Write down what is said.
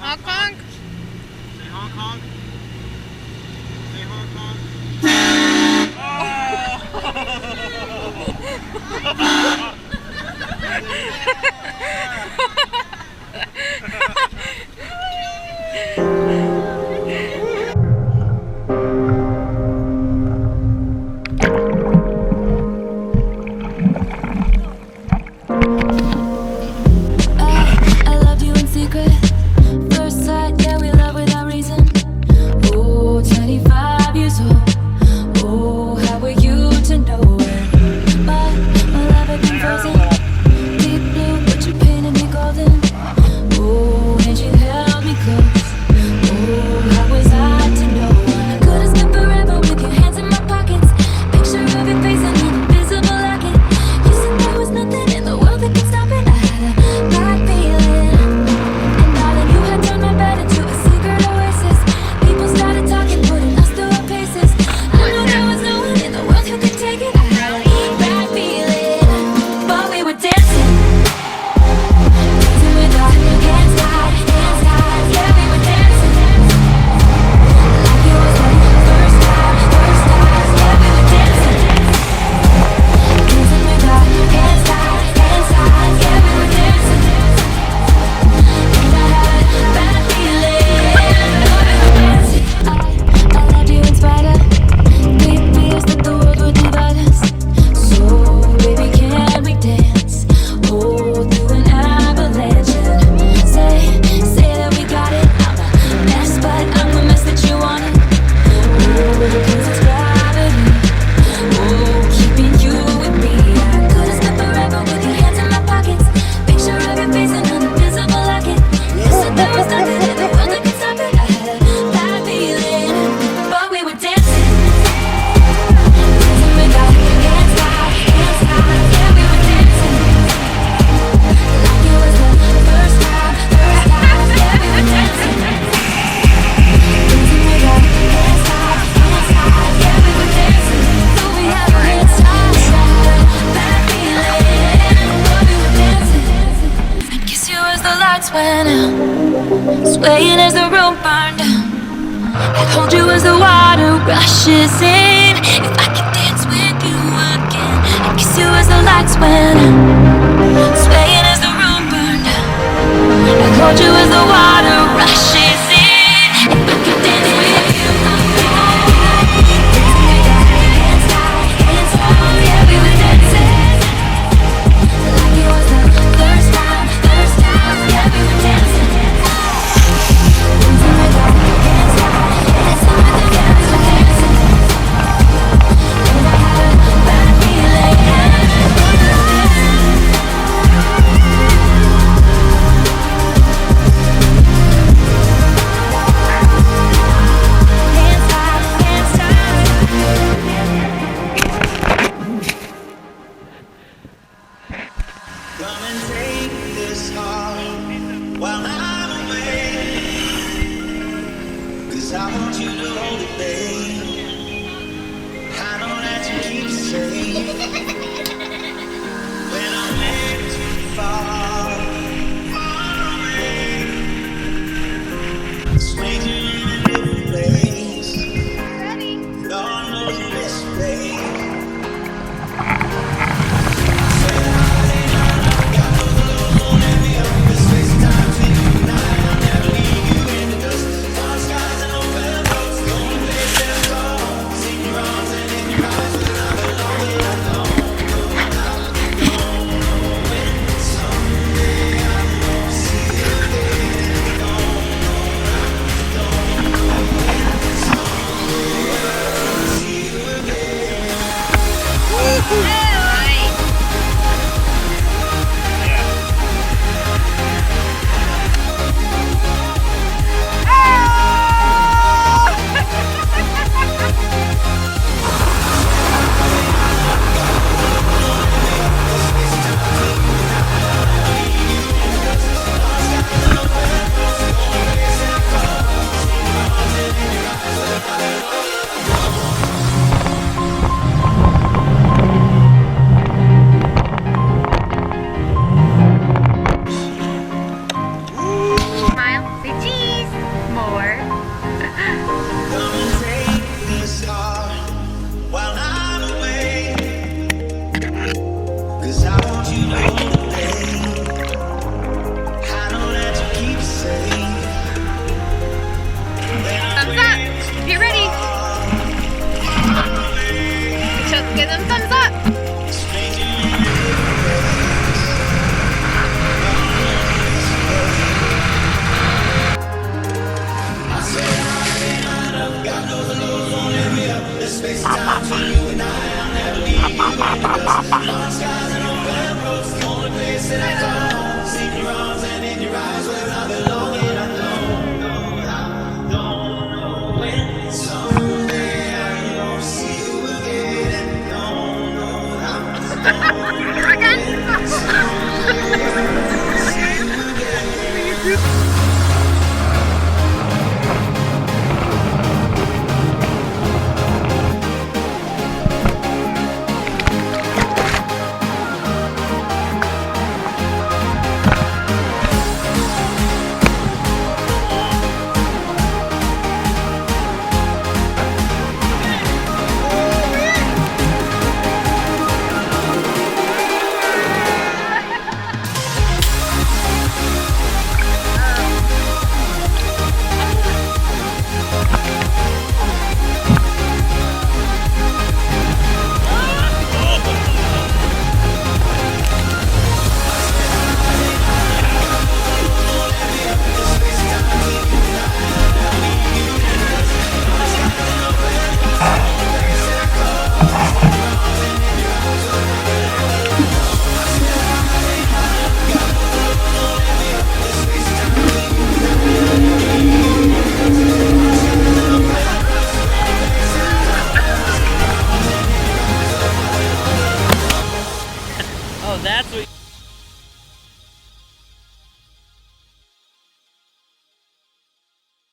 Hong Kong. Say Hong Kong. Say Hong Kong. I loved you in secret. First sight, yeah, we love without reason. Oh, 25 years old. Oh, how were you to know it? My love had been frozen. Deep blue, but you painted me golden. Oh, and you held me close. Oh, how was I to know? I could have spent forever with your hands in my pockets. Picture of your face in an invisible locket. You said there was nothing in the world that could stop it. I had a bad feeling. And darling, you had turned my bed into a secret oasis. People started talking, putting us through our paces. I knew there was no one in the world who could take it. I had a bad feeling, but we were dancing. Dancing with our hands tied, yeah, we were dancing. Like it was the first time, yeah, we were dancing. Dancing with our hands tied, yeah, we were dancing. And I had a bad feeling, but we were dancing. I loved you in spite of deep fears that the world would divide us. So baby, can we dance? Oh, through an avalanche. Say that we got it. I'm a mess, but I'm the mess that you wanted. Oh, 'cause it's gravity. Oh, keeping you with me. I could have spent forever with your hands in my pockets. Picture of your face in an invisible locket. You said there was nothing in the world that could stop it. I had a bad feeling, but we were dancing. Dancing with our hands tied, yeah, we were dancing. Like it was the first time, yeah, we were dancing. Dancing with our hands tied, yeah, we were dancing. So we had our hands tied, I had a bad feeling, but we were dancing. I'd kiss you as the lights went out, swaying as the room burned down. I'd hold you as the water rushes in. If I could dance with you again, I'd kiss you as the lights went out, swaying as the room burned down. I'd hold you as the water rushes in. If I could dance with you again. Dancing with our hands tied, yeah, we were dancing. Like it was the first time, yeah, we were dancing. Dancing with our hands tied, yeah, we were dancing. And I had a bad feeling, but we were dancing. Hands tied, hands tied. Come and take this heart while I'm away. 'Cause I want you to hold it, babe. I know that you keep saying